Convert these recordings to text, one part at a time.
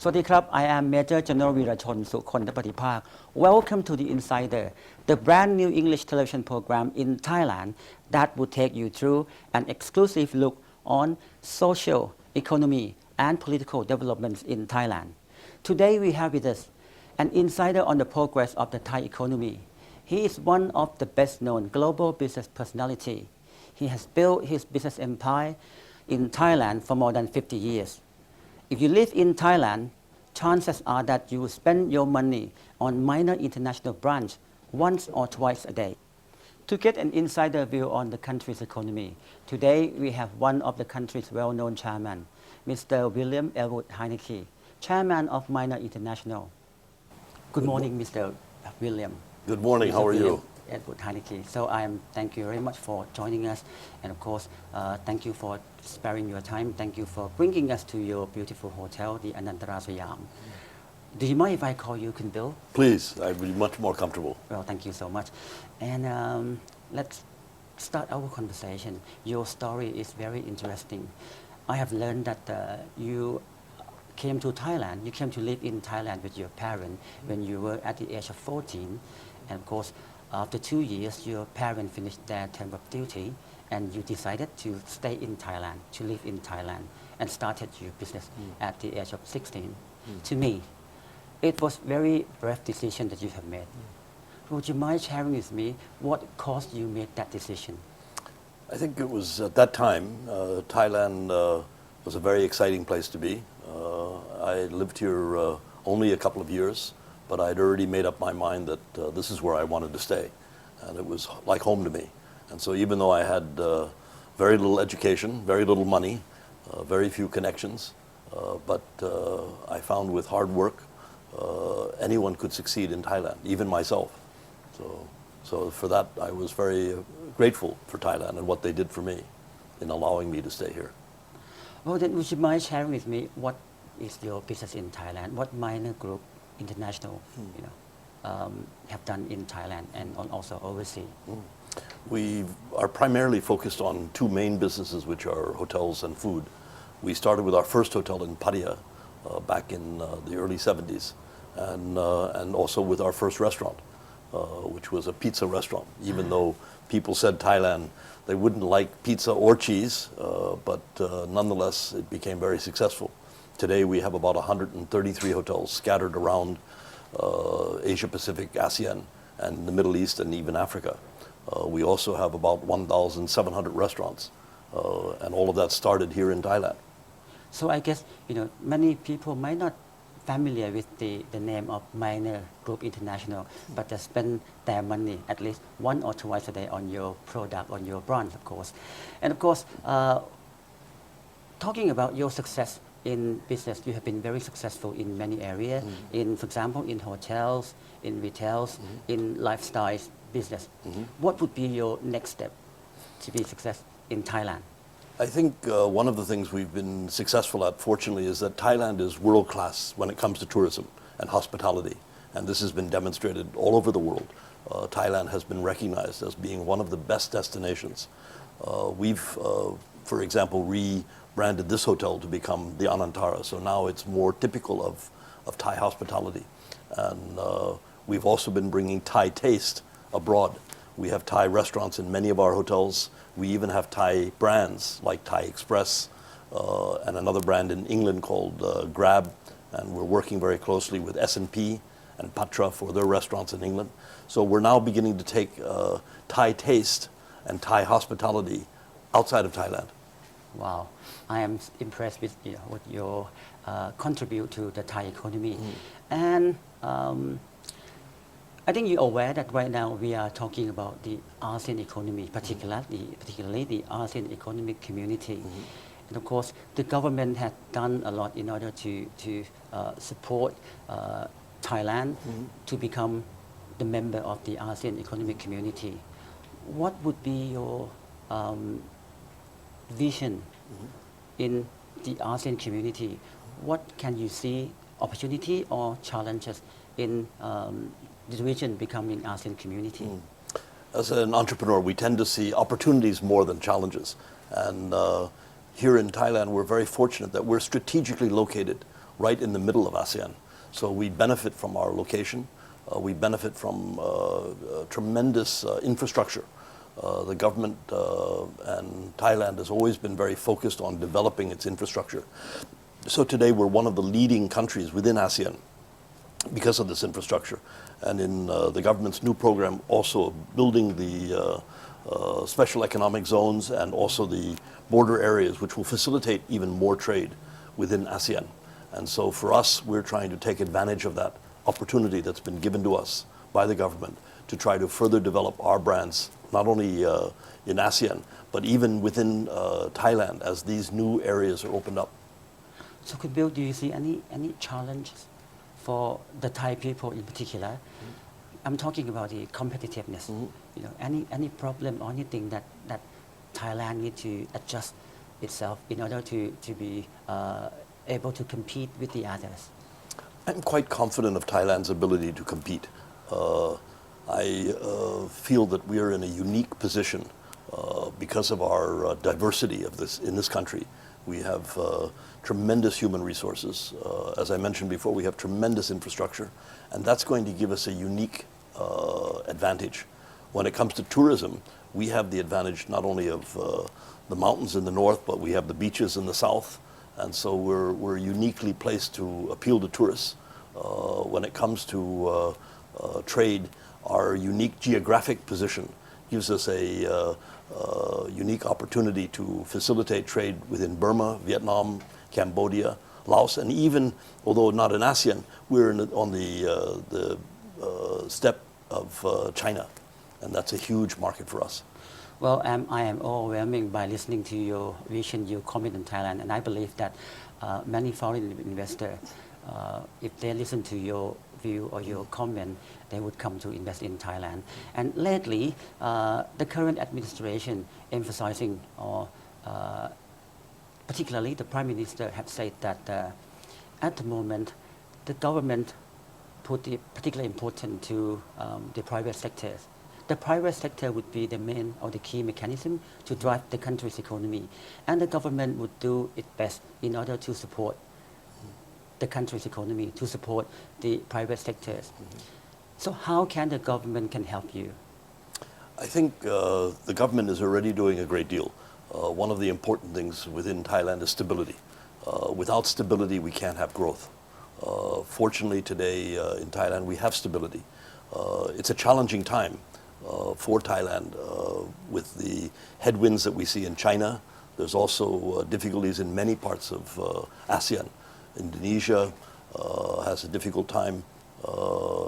สวัสดีครับ I am Major General วีรชน สุคนทปฏิภาค Welcome to the Insider, the brand new English television program in Thailand that will take you through an exclusive look on social, economy, and political developments in Thailand. Today we have with us an insider on the progress of the Thai economy. He is one of the best-known global business personality. He has built his business empire in Thailand for more than 50 years. If you live in Thailand, chances are that you will spend your money on minor international branch once or twice a day. To get an insider view on the country's economy, today we have one of the country's well-known chairman, Mr. William Ellwood Heinecke, chairman of Minor International. Good morning, Mr. William. Good morning. How are you? Ellwood Heinecke. So thank you very much for joining us, and of course, thank you for sparing your time. Thank you for bringing us to your beautiful hotel, the Anantara Siam. Do you mind if I call you Kun Bill? Please, I'd be much more comfortable. Well, thank you so much. And let's start our conversation. Your story is very interesting. I have learned that you came to Thailand. You came to live in Thailand with your parents when you were at the age of 14, and of course, after 2 years, your parents finished their term of duty, and you decided to stay in Thailand, to live in Thailand, and started your business at the age of 16. To me, it was very brave decision that you have made. Would you mind sharing with me what caused you make that decision? I think it was at that time, Thailand was a very exciting place to be. I lived here only a couple of years, but I'd already made up my mind that this is where I wanted to stay, and it was like home to me. And so even though I had very little education, very little money, very few connections, but I found with hard work, anyone could succeed in Thailand, even myself. So for that, I was very grateful for Thailand and what they did for me in allowing me to stay here. Well, then would you mind sharing with me what is your business in Thailand? What minor group international, have done in Thailand and also overseas? We are primarily focused on two main businesses, which are hotels and food. We started with our first hotel in Pattaya back in the early 70s, and also with our first restaurant, which was a pizza restaurant. Even though people said Thailand, they wouldn't like pizza or cheese, but nonetheless, it became very successful. Today we have about 133 hotels scattered around Asia Pacific, ASEAN, and the Middle East, and even Africa. We also have about 1,700 restaurants, and all of that started here in Thailand. So I guess many people might not familiar with the name of Minor Group International, but they spend their money at least one or twice a day on your product, on your brand, of course. And of course, talking about your success in business, you have been very successful in many areas. For example, in hotels, in retails, in lifestyle business. What would be your next step to be success in Thailand? I think one of the things we've been successful at, fortunately, is that Thailand is world class when it comes to tourism and hospitality. And this has been demonstrated all over the world. Thailand has been recognized as being one of the best destinations. We've, for example, rebranded this hotel to become the Anantara. So now it's more typical of Thai hospitality. And we've also been bringing Thai taste abroad. We have Thai restaurants in many of our hotels. We even have Thai brands like Thai Express and another brand in England called Grab. And we're working very closely with S&P and Patra for their restaurants in England. So we're now beginning to take Thai taste and Thai hospitality outside of Thailand. Wow, I am impressed with what you contribute to the Thai economy. And I think you're aware that right now we are talking about the ASEAN economy, particularly the ASEAN economic community. And of course, the government has done a lot in order to support Thailand to become the member of the ASEAN economic community. What would be your vision in the ASEAN community? What can you see opportunity or challenges in the region becoming ASEAN community? As an entrepreneur, we tend to see opportunities more than challenges. And here in Thailand, we're very fortunate that we're strategically located right in the middle of ASEAN. So we benefit from our location. We benefit from tremendous infrastructure. The government and Thailand has always been very focused on developing its infrastructure. So today we're one of the leading countries within ASEAN because of this infrastructure. And in the government's new program, also building the special economic zones and also the border areas, which will facilitate even more trade within ASEAN. And so for us, we're trying to take advantage of that opportunity that's been given to us by the government to try to further develop our brands, not only in ASEAN, but even within Thailand as these new areas are opened up. So, could Bill, do you see any challenges for the Thai people in particular? I'm talking about the competitiveness. You know, any problem or anything that Thailand needs to adjust itself in order to be able to compete with the others? I'm quite confident of Thailand's ability to compete. I feel that we are in a unique position because of our diversity in this country. We have tremendous human resources. As I mentioned before, we have tremendous infrastructure, and that's going to give us a unique advantage. When it comes to tourism, we have the advantage not only of the mountains in the north, but we have the beaches in the south, and so we're uniquely placed to appeal to tourists. When it comes to trade, our unique geographic position gives us a unique opportunity to facilitate trade within Burma, Vietnam, Cambodia, Laos, and even, although not in ASEAN, we're on the step of China, and that's a huge market for us. Well, I am overwhelmed by listening to your vision, your comment on Thailand, and I believe that many foreign investors, if they listen to your view or your comment, they would come to invest in Thailand. And lately, the current administration emphasizing, or particularly the Prime Minister have said that at the moment, the government put it particularly important to the private sectors. The private sector would be the main or the key mechanism to drive the country's economy, and the government would do its best in order to support the country's economy, to support the private sectors. So how can the government can help you? I think the government is already doing a great deal. One of the important things within Thailand is stability. Without stability, we can't have growth. Fortunately, today in Thailand, we have stability. It's a challenging time for Thailand with the headwinds that we see in China. There's also difficulties in many parts of ASEAN. Indonesia has a difficult time.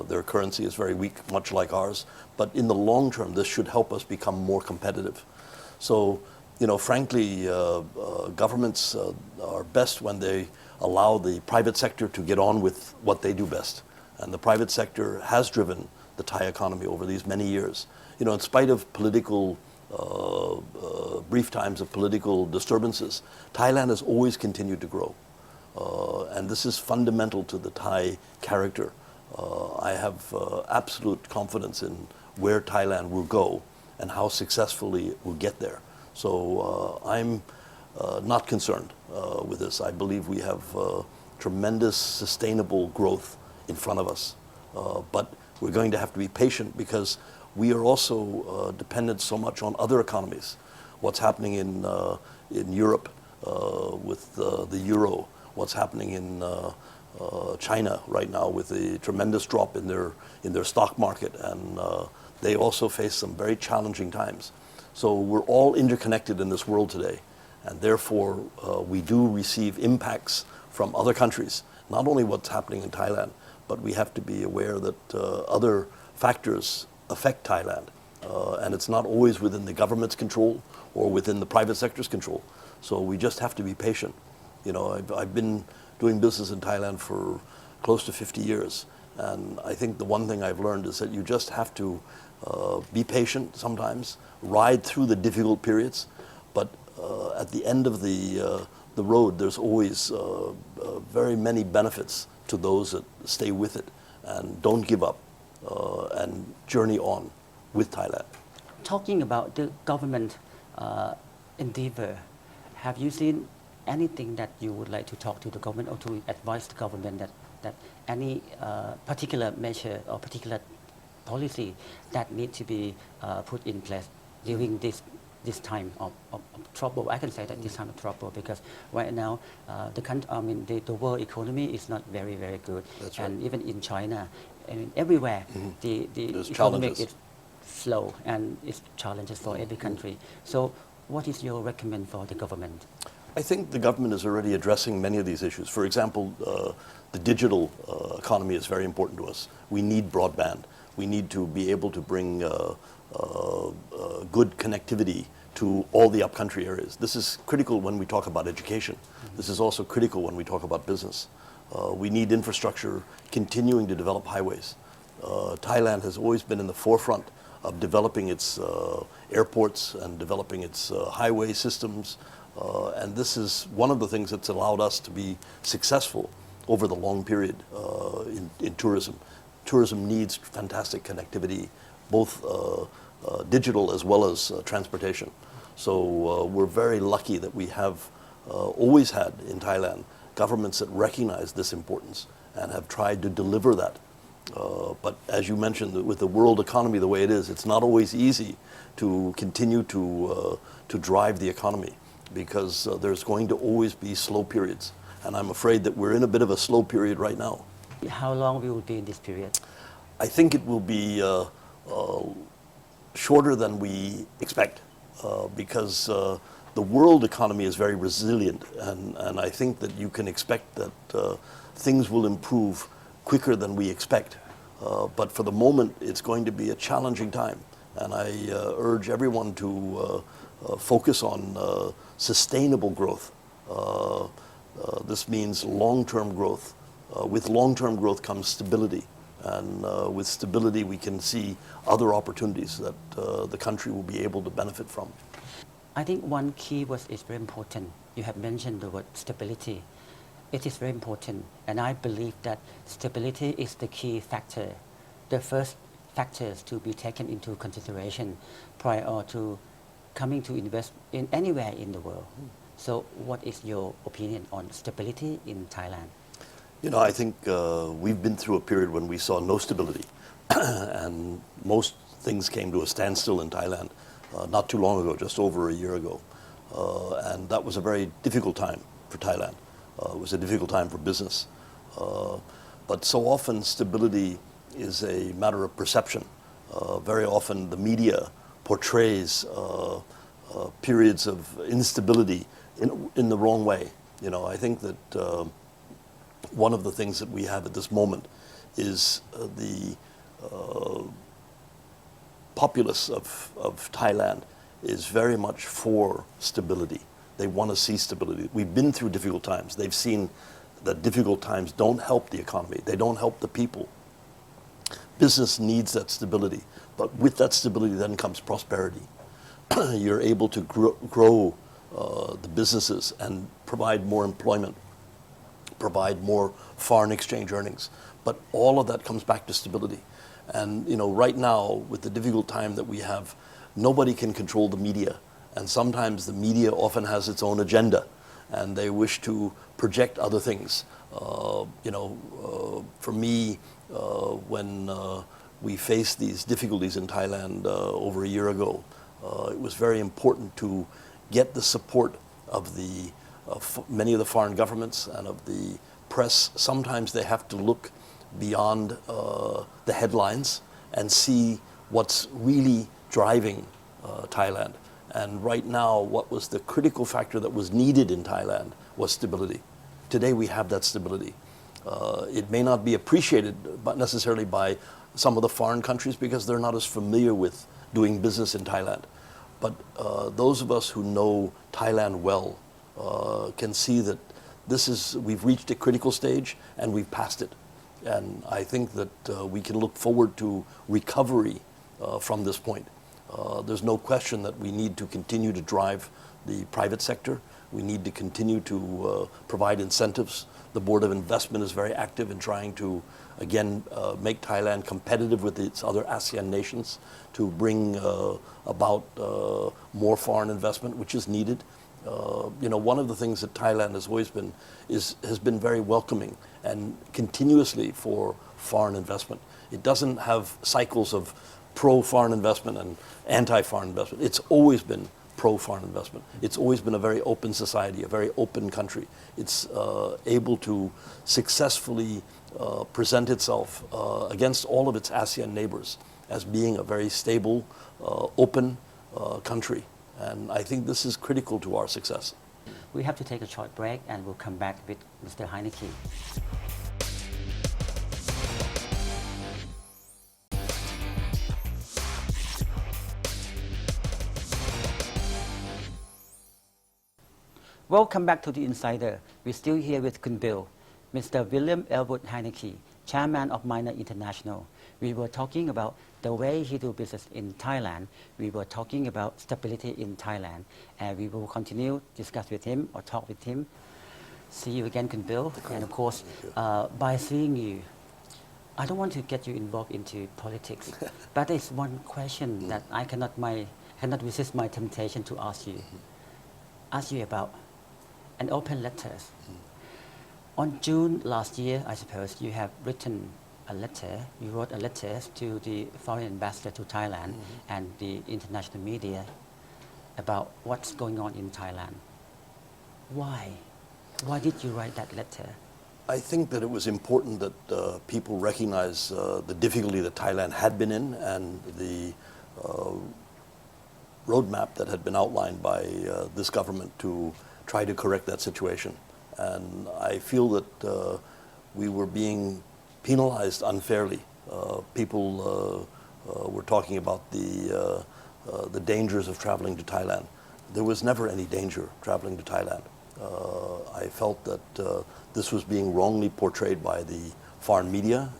Their currency is very weak, much like ours. But in the long term, this should help us become more competitive. So, you know, frankly, governments are best when they allow the private sector to get on with what they do best. And the private sector has driven the Thai economy over these many years. You know, in spite of political, brief times of political disturbances, Thailand has always continued to grow. And this is fundamental to the Thai character. I have absolute confidence in where Thailand will go and how successfully it will get there. So I'm not concerned with this. I believe we have tremendous sustainable growth in front of us. But we're going to have to be patient because we are also dependent so much on other economies. What's happening in Europe with the euro, what's happening in China right now with the tremendous drop in their stock market, and they also face some very challenging times. So we're all interconnected in this world today, and therefore we do receive impacts from other countries, not only what's happening in Thailand, but we have to be aware that other factors affect Thailand, and it's not always within the government's control or within the private sector's control. So we just have to be patient. You know, I've been doing business in Thailand for close to 50 years, and I think the one thing I've learned is that you just have to be patient sometimes, ride through the difficult periods, but at the end of the road, there's always very many benefits to those that stay with it and don't give up and journey on with Thailand. Talking about the government endeavor, have you seen anything that you would like to talk to the government or to advise the government that any particular measure or particular policy that need to be put in place during this time of trouble? I can say that this time of trouble, because right now the world economy is not very, very good. That's right. And even in China, I mean, everywhere, the There's economic challenges. is slow and it's challenges for every country. So what is your recommend for the government? I think the government is already addressing many of these issues. For example, the digital economy is very important to us. We need broadband. We need to be able to bring good connectivity to all the upcountry areas. This is critical when we talk about education. This is also critical when we talk about business. We need infrastructure continuing to develop highways. Thailand has always been in the forefront of developing its airports and developing its highway systems. And this is one of the things that's allowed us to be successful over the long period in tourism. Tourism needs fantastic connectivity, both digital as well as transportation. So we're very lucky that we have always had in Thailand governments that recognize this importance and have tried to deliver that. But as you mentioned, with the world economy the way it is, it's not always easy to continue to drive the economy, because there's going to always be slow periods. And I'm afraid that we're in a bit of a slow period right now. How long will be in this period? I think it will be shorter than we expect, because the world economy is very resilient, and I think that you can expect that things will improve quicker than we expect. But for the moment, it's going to be a challenging time, and I urge everyone to focus on sustainable growth. This means long-term growth. With long-term growth comes stability, and with stability we can see other opportunities that the country will be able to benefit from. I think one key word is very important. You have mentioned the word stability. It is very important, and I believe that stability is the key factor, the first factors to be taken into consideration prior to coming to invest in anywhere in the world. So what is your opinion on stability in Thailand? You know, I think we've been through a period when we saw no stability, and most things came to a standstill in Thailand not too long ago, just over a year ago. And that was a very difficult time for Thailand. It was a difficult time for business. But so often stability is a matter of perception. Very often the media portrays periods of instability in the wrong way. You know, I think that one of the things that we have at this moment is the populace of Thailand is very much for stability. They want to see stability. We've been through difficult times. They've seen that difficult times don't help the economy. They don't help the people. Business needs that stability. But with that stability then comes prosperity. You're able to grow the businesses and provide more employment, provide more foreign exchange earnings. But all of that comes back to stability. And you know, right now, with the difficult time that we have, nobody can control the media. And sometimes the media often has its own agenda, and they wish to project other things. For me, when we faced these difficulties in Thailand over a year ago, it was very important to get the support of many of the foreign governments and of the press. Sometimes they have to look beyond the headlines and see what's really driving Thailand. And right now, what was the critical factor that was needed in Thailand was stability. Today we have that stability. It may not be appreciated but necessarily by some of the foreign countries because they're not as familiar with doing business in Thailand. But those of us who know Thailand well can see that we've reached a critical stage and we've passed it. And I think that we can look forward to recovery from this point. There's no question that we need to continue to drive the private sector. We need to continue to provide incentives. The Board of Investment is very active in trying to, again, make Thailand competitive with its other ASEAN nations to bring about more foreign investment, which is needed. One of the things that Thailand has always been has been very welcoming and continuously for foreign investment. It doesn't have cycles of pro-foreign investment and anti-foreign investment. It's always been pro-foreign investment. It's always been a very open society, a very open country. It's able to successfully present itself against all of its ASEAN neighbors as being a very stable, open country. And I think this is critical to our success. We have to take a short break and we'll come back with Mr. Heinecke. Welcome back to The Insider. We're still here with Kun Bill, Mr. William Ellwood Heinecke, Chairman of Miner International. We were talking about the way he do business in Thailand. We were talking about stability in Thailand. And we will continue discuss with him or talk with him. See you again, Kun Bill. And of course, by seeing you, I don't want to get you involved into politics. But there's one question that I cannot resist my temptation to ask you. Ask you about an open letter. On June last year, I suppose, you have written a letter, you wrote a letter to the foreign ambassador to Thailand and the international media about what's going on in Thailand. Why? Why did you write that letter? I think that it was important that people recognize the difficulty that Thailand had been in and the roadmap that had been outlined by this government to try to correct that situation. And I feel that we were being penalized unfairly. People were talking about the dangers of traveling to Thailand. There was never any danger traveling to Thailand. I felt that this was being wrongly portrayed by the foreign media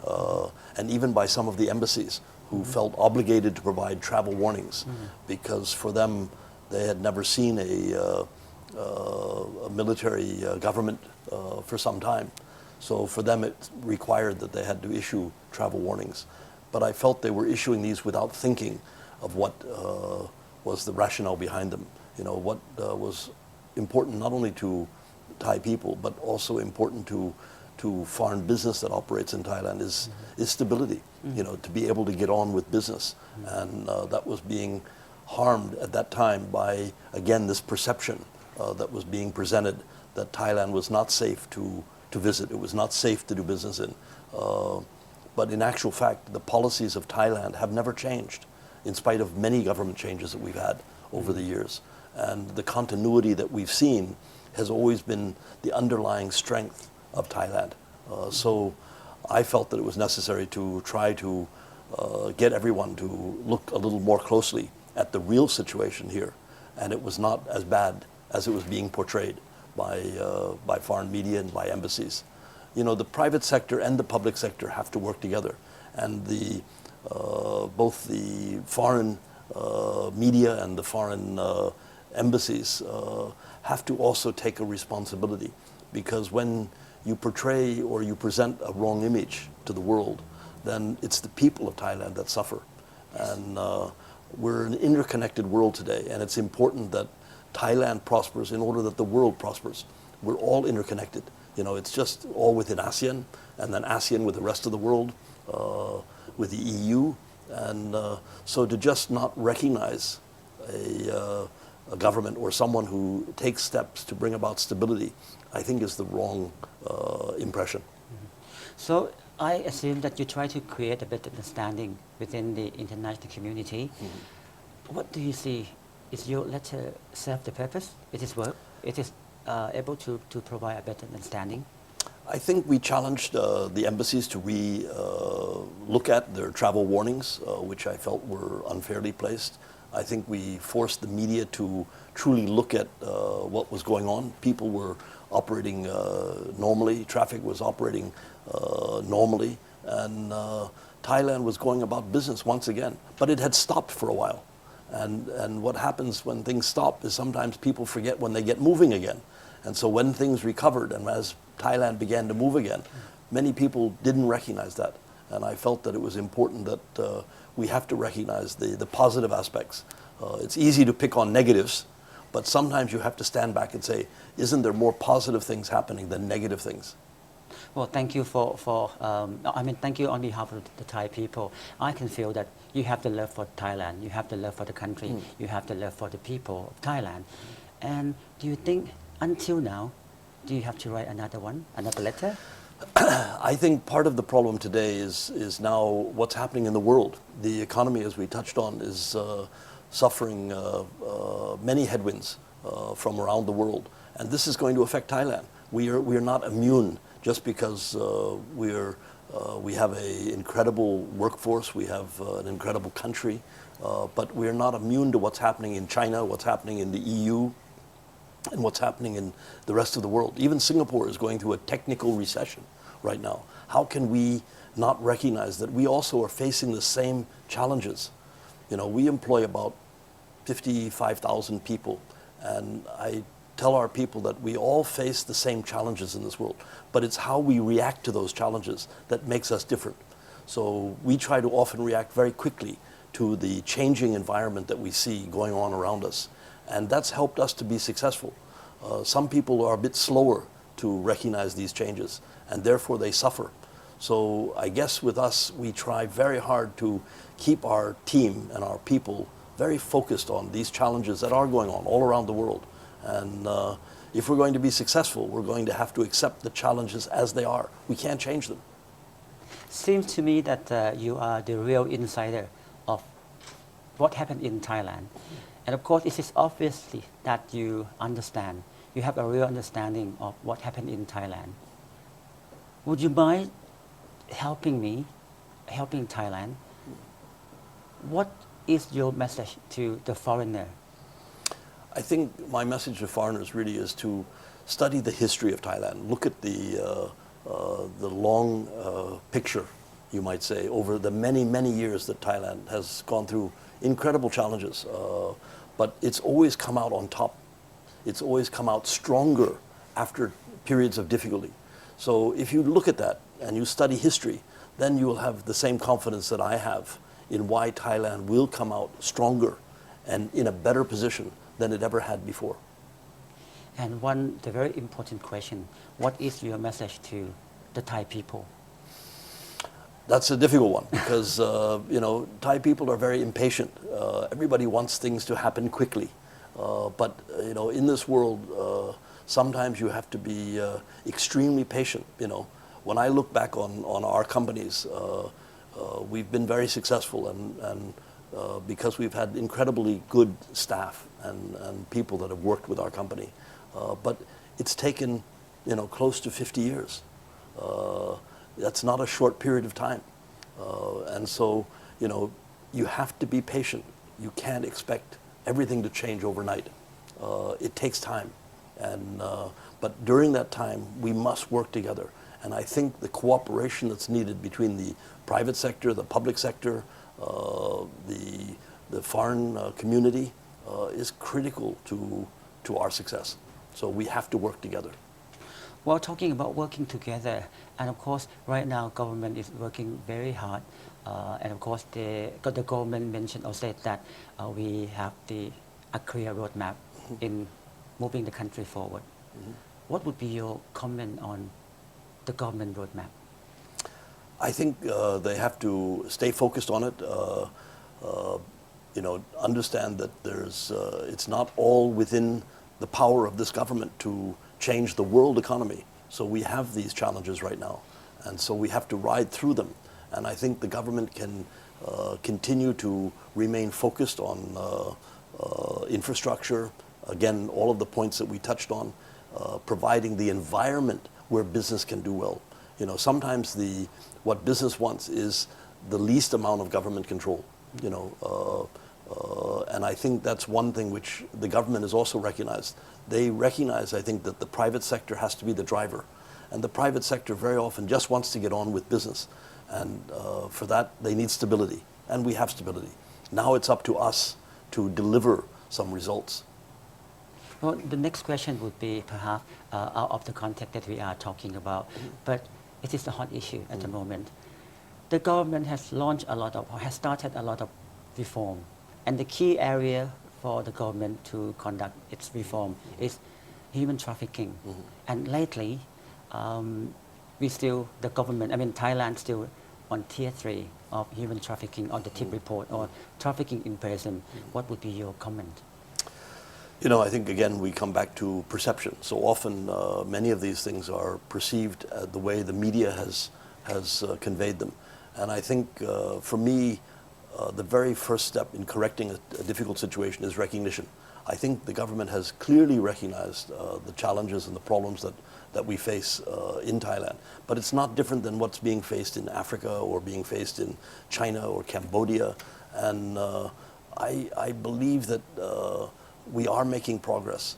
and even by some of the embassies who felt obligated to provide travel warnings because for them they had never seen a military government for some time. So for them it required that they had to issue travel warnings. But I felt they were issuing these without thinking of what was the rationale behind them. What was important not only to Thai people, but also important to foreign business that operates in Thailand is stability, to be able to get on with business. And that was being harmed at that time by, again, this perception that was being presented that Thailand was not safe to visit, it was not safe to do business in. But in actual fact, the policies of Thailand have never changed, in spite of many government changes that we've had over the years. And the continuity that we've seen has always been the underlying strength of Thailand. So I felt that it was necessary to try to get everyone to look a little more closely at the real situation here. And it was not as bad as it was being portrayed by foreign media and by embassies. The private sector and the public sector have to work together. And both the foreign media and the foreign embassies have to also take a responsibility, because when you portray or you present a wrong image to the world, then it's the people of Thailand that suffer. And we're an interconnected world today, and it's important that Thailand prospers in order that the world prospers. We're all interconnected. It's just all within ASEAN, and then ASEAN with the rest of the world, with the EU. And so to just not recognize a government or someone who takes steps to bring about stability, I think is the wrong impression. So I assume that you try to create a better understanding within the international community. What do you see? Is your letter serve the purpose? It is work? It is able to provide a better understanding? I think we challenged the embassies to look at their travel warnings, which I felt were unfairly placed. I think we forced the media to truly look at what was going on. People were operating normally, traffic was operating normally, and Thailand was going about business once again. But it had stopped for a while. And what happens when things stop is sometimes people forget when they get moving again. And so when things recovered and as Thailand began to move again, many people didn't recognize that. And I felt that it was important that we have to recognize the positive aspects. It's easy to pick on negatives, But sometimes you have to stand back and say, isn't there more positive things happening than negative things? Well, thank you thank you on behalf of the Thai people. I can feel that you have the love for Thailand, you have the love for the country, you have the love for the people of Thailand. And do you think until now, do you have to write another letter? I think part of the problem today is now what's happening in the world. The economy, as we touched on, is suffering many headwinds from around the world. And this is going to affect Thailand. We are not immune just because we have an incredible workforce, we have an incredible country, but we are not immune to what's happening in China, what's happening in the EU, and what's happening in the rest of the world. Even Singapore is going through a technical recession right now. How can we not recognize that we also are facing the same challenges? You know, we employ about 55,000 people, and I tell our people that we all face the same challenges in this world, but it's how we react to those challenges that makes us different. So we try to often react very quickly to the changing environment that we see going on around us. And that's helped us to be successful. Some people are a bit slower to recognize these changes, and therefore they suffer. So I guess with us, we try very hard to keep our team and our people very focused on these challenges that are going on all around the world. And if we're going to be successful, we're going to have to accept the challenges as they are. We can't change them. Seems to me that you are the real insider of what happened in Thailand. And of course, it is obviously that you understand, you have a real understanding of what happened in Thailand. Would you mind helping Thailand? What is your message to the foreigner? I think my message to foreigners really is to study the history of Thailand. Look at the long picture, you might say, over the many, many years that Thailand has gone through incredible challenges. But it's always come out on top. It's always come out stronger after periods of difficulty. So if you look at that and you study history, then you will have the same confidence that I have in why Thailand will come out stronger and in a better position than it ever had before. And the very important question, what is your message to the Thai people? That's a difficult one because, Thai people are very impatient. Everybody wants things to happen quickly. But, in this world, sometimes you have to be extremely patient. When I look back on our companies, we've been very successful and because we've had incredibly good staff and people that have worked with our company. But it's taken, close to 50 years. That's not a short period of time. And so, you have to be patient. You can't expect everything to change overnight. It takes time. But during that time, we must work together. And I think the cooperation that's needed between the private sector, the public sector, the foreign community is critical to our success. So we have to work together. Well, talking about working together, and of course, right now, government is working very hard. And of course, the government mentioned or said that we have a clear roadmap in moving the country forward. What would be your comment on the government roadmap? I think they have to stay focused on it. Understand that it's not all within the power of this government to change the world economy. So we have these challenges right now, and so we have to ride through them. And I think the government can continue to remain focused on infrastructure. Again, all of the points that we touched on, providing the environment where business can do well. Sometimes what business wants is the least amount of government control. And I think that's one thing which the government has also recognized. They recognize, I think, that the private sector has to be the driver. And the private sector very often just wants to get on with business. And for that, they need stability. And we have stability. Now it's up to us to deliver some results. Well, the next question would be perhaps out of the context that we are talking about. But it is a hot issue at the moment. The government has started a lot of reform. And the key area for the government to conduct its reform is human trafficking. And lately, the government, Thailand still on tier 3 of human trafficking on the tip report or trafficking in person. What would be your comment? I think again we come back to perception. So often many of these things are perceived the way the media has conveyed them. And I think for me, the very first step in correcting a difficult situation is recognition. I think the government has clearly recognized the challenges and the problems that we face in Thailand. But it's not different than what's being faced in Africa or being faced in China or Cambodia. And I believe that we are making progress.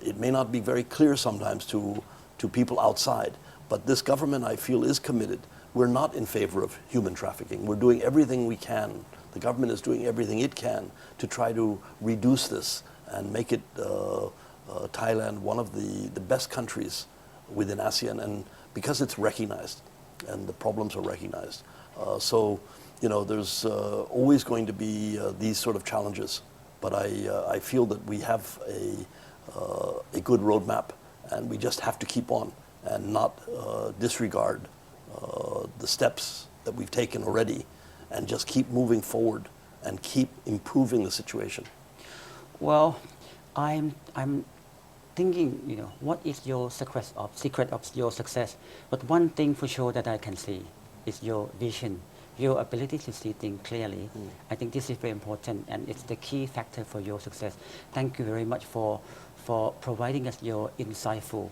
It may not be very clear sometimes to people outside, but this government, I feel, is committed. We're not in favor of human trafficking. We're doing everything we can. The government is doing everything it can to try to reduce this and make it Thailand one of the best countries within ASEAN, and because it's recognized and the problems are recognized. So there's always going to be these sort of challenges, but I feel that we have a good roadmap, and we just have to keep on and not disregard the steps that we've taken already, and just keep moving forward and keep improving the situation. Well, I'm thinking, what is your secret of your success? But one thing for sure that I can see is your vision, your ability to see things clearly. I think this is very important, and it's the key factor for your success. Thank you very much for providing us your insightful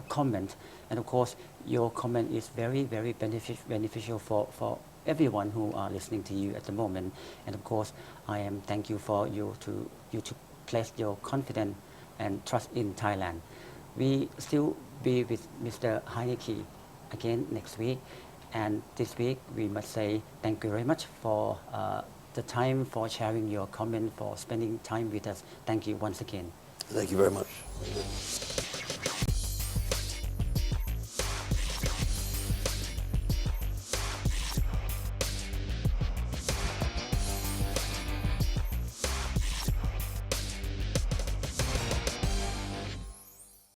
comment. And of course, your comment is very, very beneficial for everyone who are listening to you at the moment. And of course, I am thank you for you to place your confidence and trust in Thailand. We still be with Mr. Heinecke again next week. And this week, we must say thank you very much for the time, for sharing your comment, for spending time with us. Thank you once again. Thank you very much.